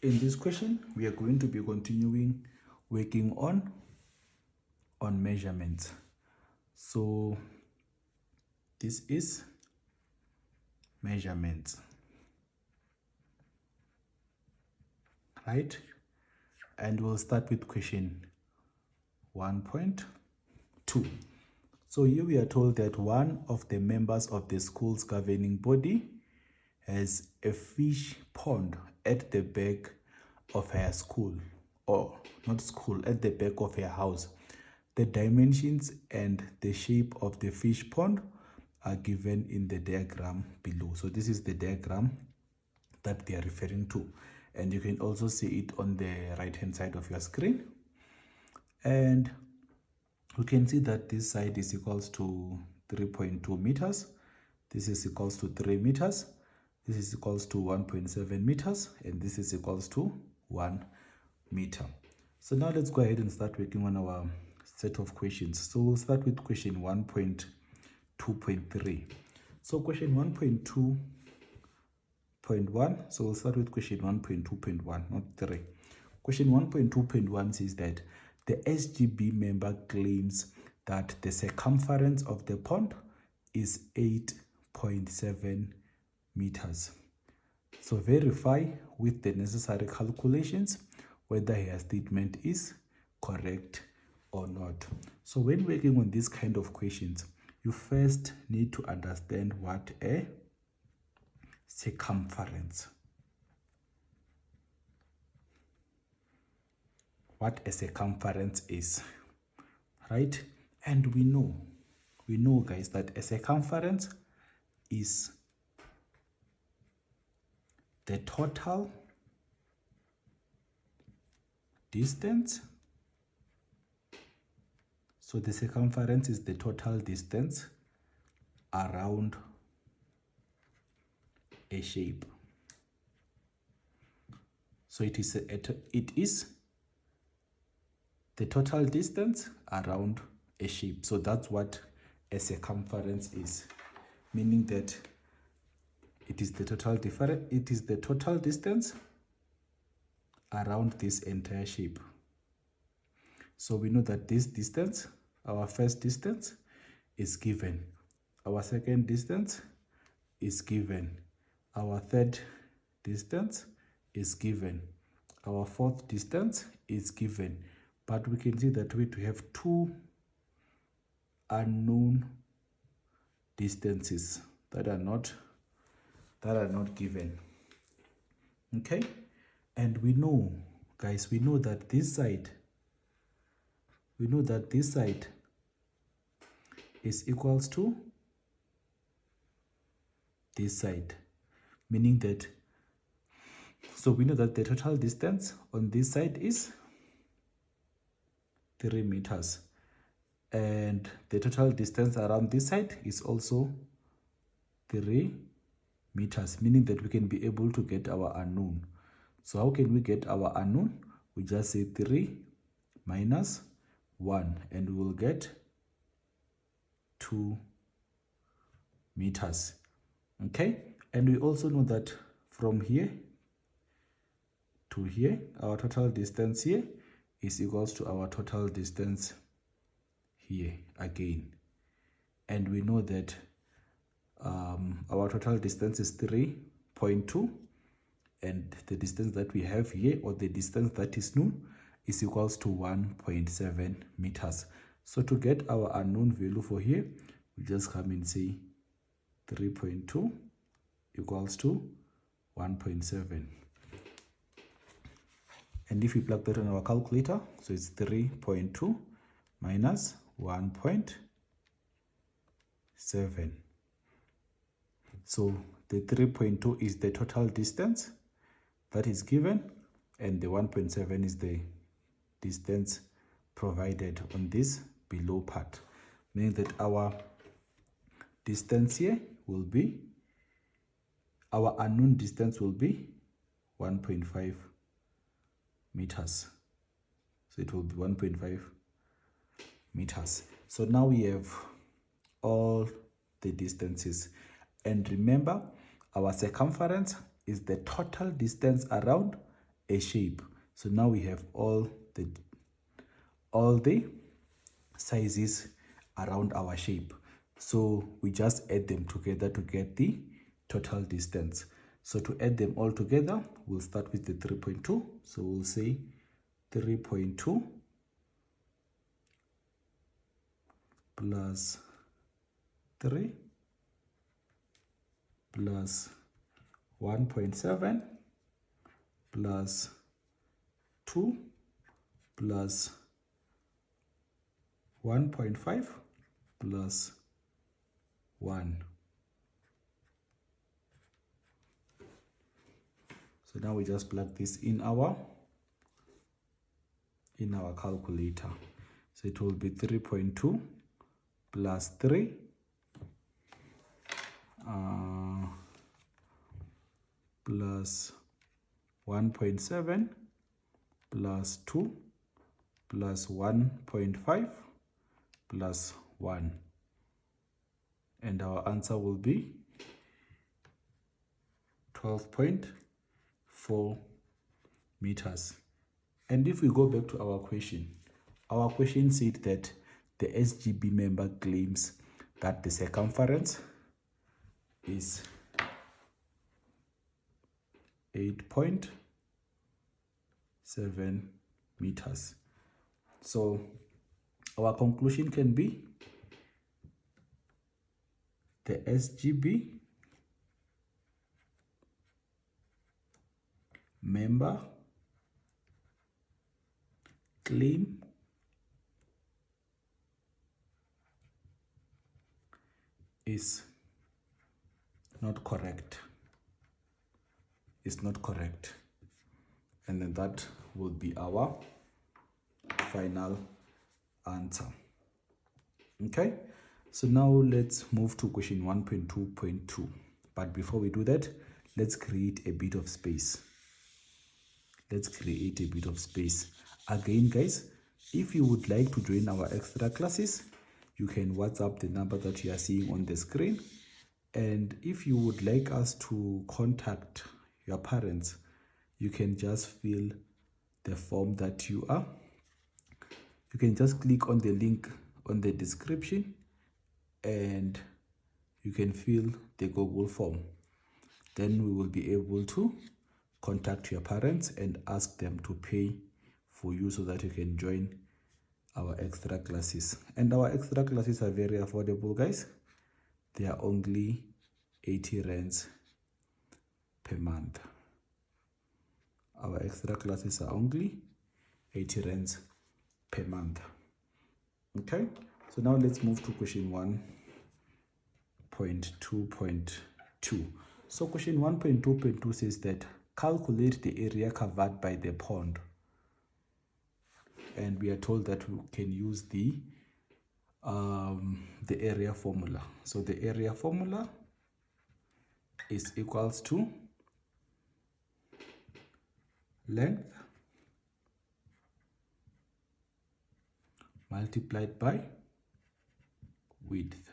In this question, we are going to be continuing working on measurements. So this is measurements, right? And we'll start with question 1.2. So here we are told that one of the members of the school's governing body has a fish pond at the back of her school, or not school, at the back of her house. The dimensions and the shape of the fish pond are given in the diagram below. So this is the diagram that they are referring to, and you can also see it on the right hand side of your screen. And you can see that this side is equals to 3.2 meters, this is equals to 3 meters, this is equals to 1.7 meters, and this is equals to 1 meter. So now let's go ahead and start working on our set of questions. So we'll start with question 1.2.3. So question 1.2.1, so we'll start with question 1.2.1, not 3. Question 1.2.1 says that the SGB member claims that the circumference of the pond is 8.7 meters. So verify with the necessary calculations whether her statement is correct or not. So when working on these kind of questions, you first need to understand what a circumference is, right? And we know guys that a circumference is the total distance. So the circumference is the total distance around a shape. So it is the total distance around a shape. So that's what a circumference is, meaning that it is the total distance around this entire shape. So we know that this distance, our first distance, is given. Our second distance is given. Our third distance is given. Our fourth distance is given. But we can see that we have two unknown distances that are not given. Okay? And we know, guys, we know that this side is equals to this side, meaning that, so we know that the total distance on this side is 3 meters, and the total distance around this side is also 3 meters, meaning that we can be able to get our unknown. So how can we get our unknown? We just say 3 minus 1, and we will get 2 meters. Okay, and we also know that from here to here, our total distance here is equals to our total distance here again. And we know that our total distance is 3.2, and the distance that we have here, or the distance that is known, is equals to 1.7 meters. So to get our unknown value for here, we just come and say 3.2 equals to 1.7. And if we plug that in our calculator, so it's 3.2 minus 1.7. So the 3.2 is the total distance that is given, and the 1.7 is the distance provided on this below part, meaning that our distance here will be, our unknown distance will be 1.5 meters. So it will be 1.5 meters. So now we have all the distances, and remember, our circumference is the total distance around a shape. So now we have all the sizes around our shape. So we just add them together to get the total distance. So to add them all together, we'll start with the 3.2. So we'll say 3.2 plus 3 plus 1.7 plus 2 plus 1.5 plus 1. So now we just plug this in our calculator. So it will be 3.2 plus 3 plus 1.7 plus 2 plus 1.5 plus 1. And our answer will be 12.4 meters. And if we go back to our question said that the SGB member claims that the circumference is 8.7 meters. So our conclusion can be the SGB member claim is not correct. It's not correct. And then that will be our final answer. Okay, so now let's move to question 1.2.2. But before we do that, let's create a bit of space. Again, guys, if you would like to join our extra classes, you can WhatsApp the number that you are seeing on the screen. And if you would like us to contact your parents, you can just fill the form that you can just click on the link on the description and you can fill the Google form. Then we will be able to contact your parents and ask them to pay for you so that you can join our extra classes. And our extra classes are very affordable, guys. They are only 80 rands per month. Our extra classes are only 80 rands per month. Okay, so now let's move to question 1.2.2. So question 1.2.2 says that calculate the area covered by the pond. And we are told that we can use the area formula. So the area formula is equals to length multiplied by width.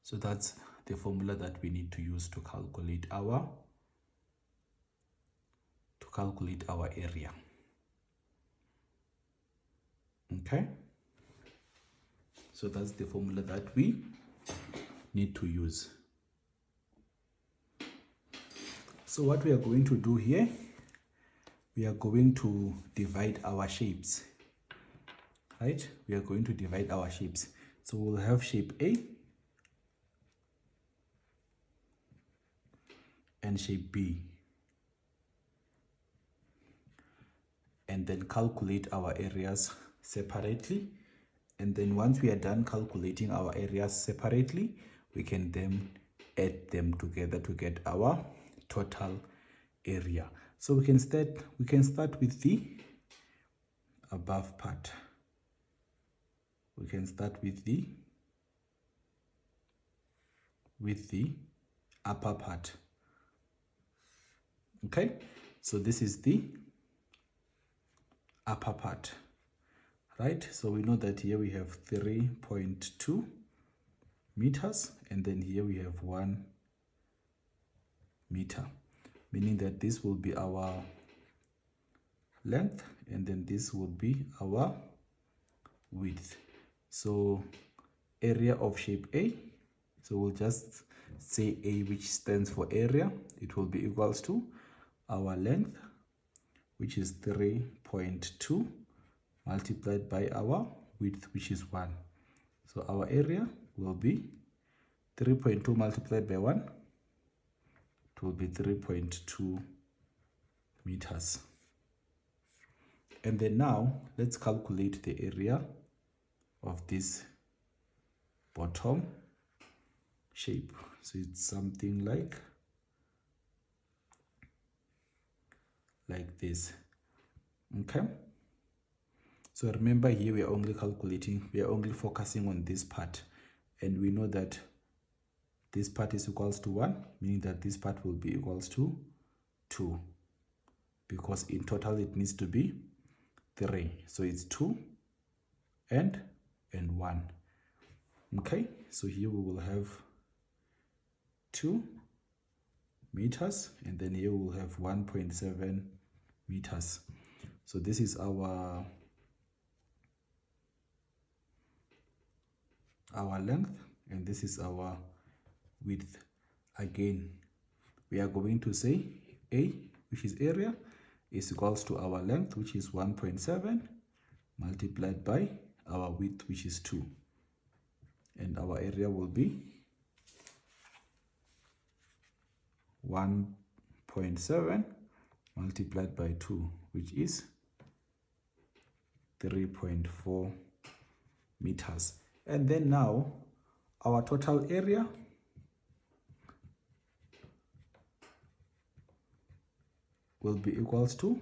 So that's the formula that we need to use to calculate our area. Okay, so that's the formula that we need to use. So what we are going to do here, we are going to divide our shapes, right? We are going to divide our shapes. So we'll have shape A and shape B, and then calculate our areas separately. And then once we are done calculating our areas separately, we can then add them together to get our total area. So we can start with the above part. We can start with the upper part. Okay, so this is the upper part, right? So we know that here we have 3.2 meters, and then here we have 1 meter. meaning that this will be our length and then this would be our width. So area of shape A, so we'll just say A, which stands for area. It will be equals to our length, which is 3.2, multiplied by our width, which is 1. So our area will be 3.2 multiplied by 1. It will be 3.2 meters. And then now let's calculate the area of this bottom shape. So it's something like this. Okay, so remember, here we are only calculating, we are only focusing on this part, and we know that this part is equals to 1, meaning that this part will be equals to 2, because in total it needs to be 3. So it's 2 and 1. Okay, so here we will have 2 meters, and then here we will have 1.7 meters. So this is our length, and this is our width. Again, we are going to say A, which is area, is equals to our length, which is 1.7, multiplied by our width, which is 2. And our area will be 1.7 multiplied by 2, which is 3.4 meters. And then now our total area will be equals to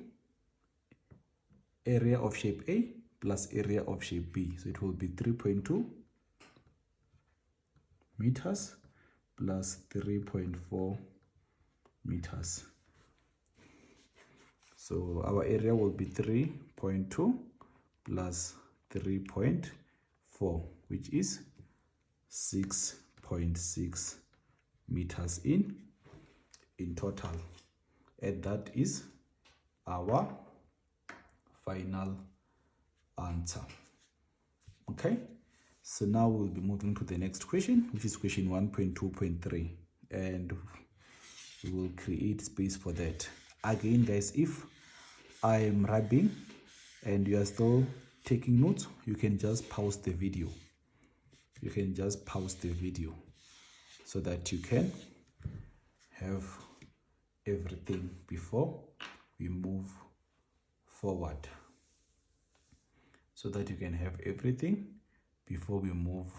area of shape A plus area of shape B. So it will be 3.2 meters plus 3.4 meters. So our area will be 3.2 plus 3.4, which is 6.6 meters in total. And that is our final answer. Okay, so now we'll be moving to the next question, which is question 1.2.3, and we will create space for that. Again, guys, if I am rubbing and you are still taking notes, you can just pause the video. You can just pause the video so that you can have everything before we move forward. So that you can have everything before we move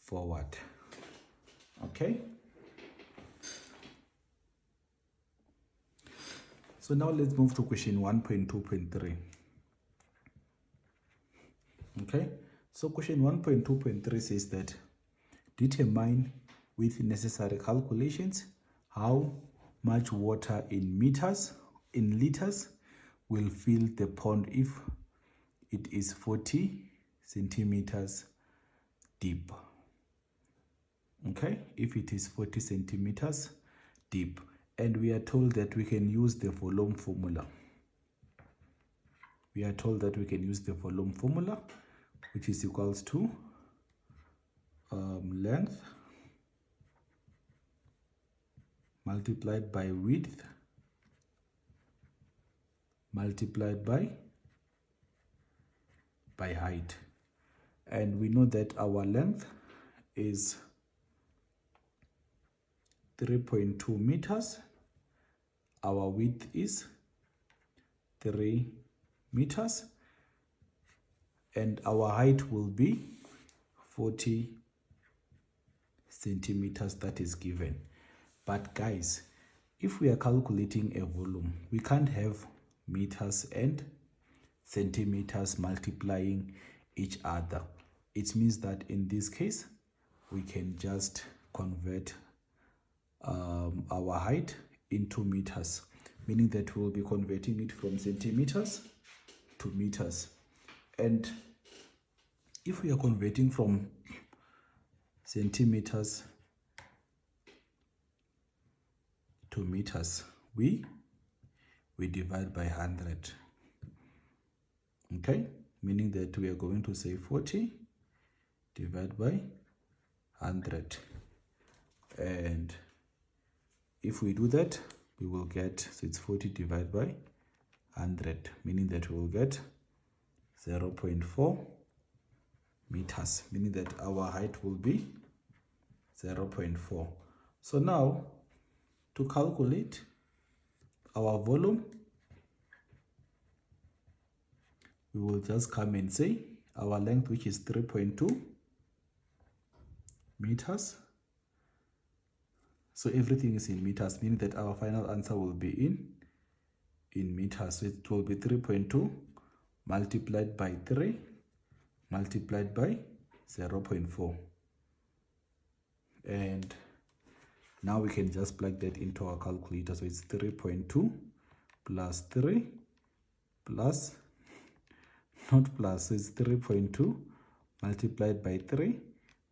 forward. Okay? So now let's move to question 1.2.3. Okay? So question 1.2.3 says that determine with necessary calculations how much water in liters will fill the pond if it is 40 centimeters deep. Okay, if it is 40 centimeters deep, and we are told that we can use the volume formula. We are told that we can use the volume formula, which is equals to length multiplied by width multiplied by height. And we know that our length is 3.2 meters. Our width is 3 meters. And our height will be 40 centimeters, that is given. But guys, if we are calculating a volume, we can't have meters and centimeters multiplying each other. It means that in this case, we can just convert our height into meters, meaning that we'll be converting it from centimeters to meters. And if we are converting from centimeters to meters, we divide by 100. Okay, meaning that we are going to say 40 divided by 100. And if we do that, we will get, so it's 40 divided by 100, meaning that we will get 0.4 meters, meaning that our height will be 0.4. So now, to calculate our volume, we will just come and say our length, which is 3.2 meters. So everything is in meters, meaning that our final answer will be in meters. So it will be 3.2 multiplied by 3 multiplied by 0.4. And now we can just plug that into our calculator. So it's 3.2 plus 3 plus, not plus, so it's 3.2 multiplied by 3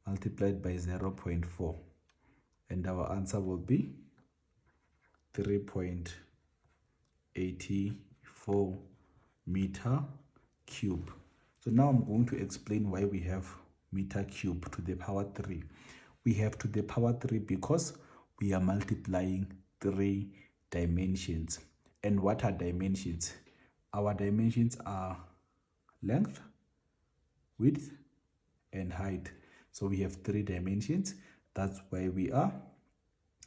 multiplied by 0.4. And our answer will be 3.84 meter cube. So now I'm going to explain why we have meter cube to the power 3. We have to the power 3 because we are multiplying 3 dimensions. And what are dimensions? Our dimensions are length, width, and height. So we have 3 dimensions. That's why we are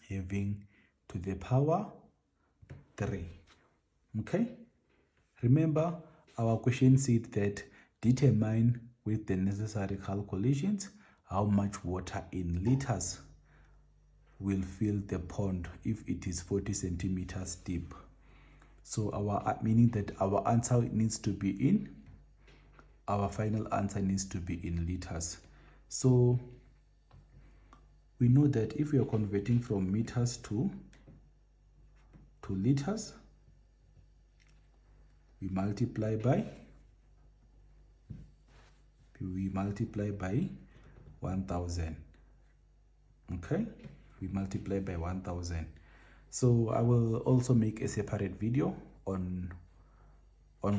having to the power 3. Okay? Remember, our question said that determine with the necessary calculations how much water in liters will fill the pond if it is 40 centimeters deep. So our meaning that our answer needs to be in, our final answer needs to be in liters. So we know that if we are converting from meters to liters, we multiply by 1000. Okay, we multiply by 1000. So I will also make a separate video on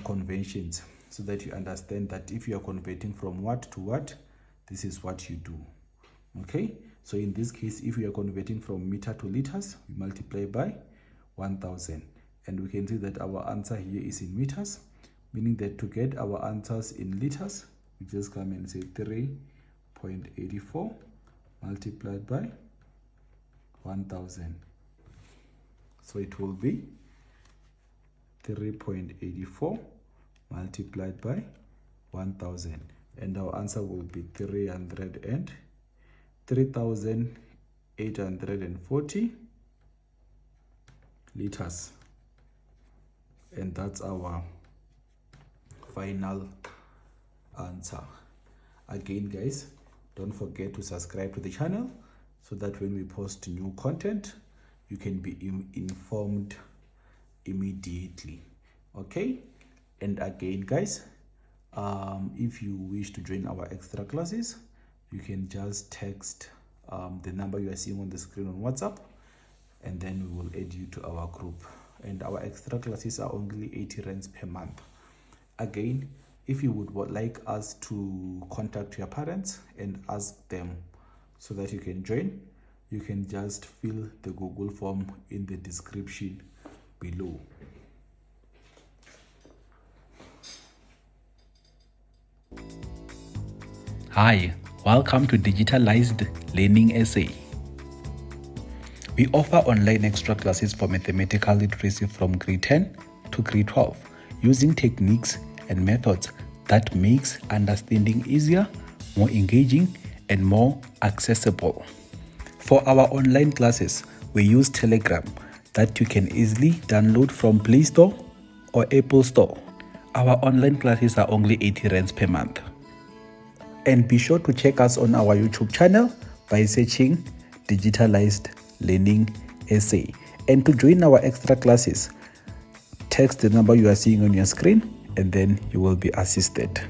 conventions, so that you understand that if you are converting from watt to watt, this is what you do. Okay, so in this case, if we are converting from meter to liters, we multiply by 1000, and we can see that our answer here is in meters, meaning that to get our answers in liters, we just come and say 3.84 multiplied by 1000. So it will be 3.84 multiplied by 1000, and our answer will be 3,840 liters. And that's our final answer. Again, guys, don't forget to subscribe to the channel so that when we post new content, you can be informed immediately. Okay? And again, guys, if you wish to join our extra classes, you can just text the number you are seeing on the screen on WhatsApp, and then we will add you to our group. And our extra classes are only 80 rands per month. Again, if you would like us to contact your parents and ask them so that you can join, you can just fill the Google form in the description below. Hi, welcome to Digitalized Learning Essay. We offer online extra classes for mathematical literacy from grade 10 to grade 12, using techniques and methods that makes understanding easier, more engaging, and more accessible. For our online classes, we use Telegram that you can easily download from Play Store or Apple Store. Our online classes are only 80 rands per month. And be sure to check us on our YouTube channel by searching Digitalized Learning Essay. And to join our extra classes, text the number you are seeing on your screen, and then you will be assisted.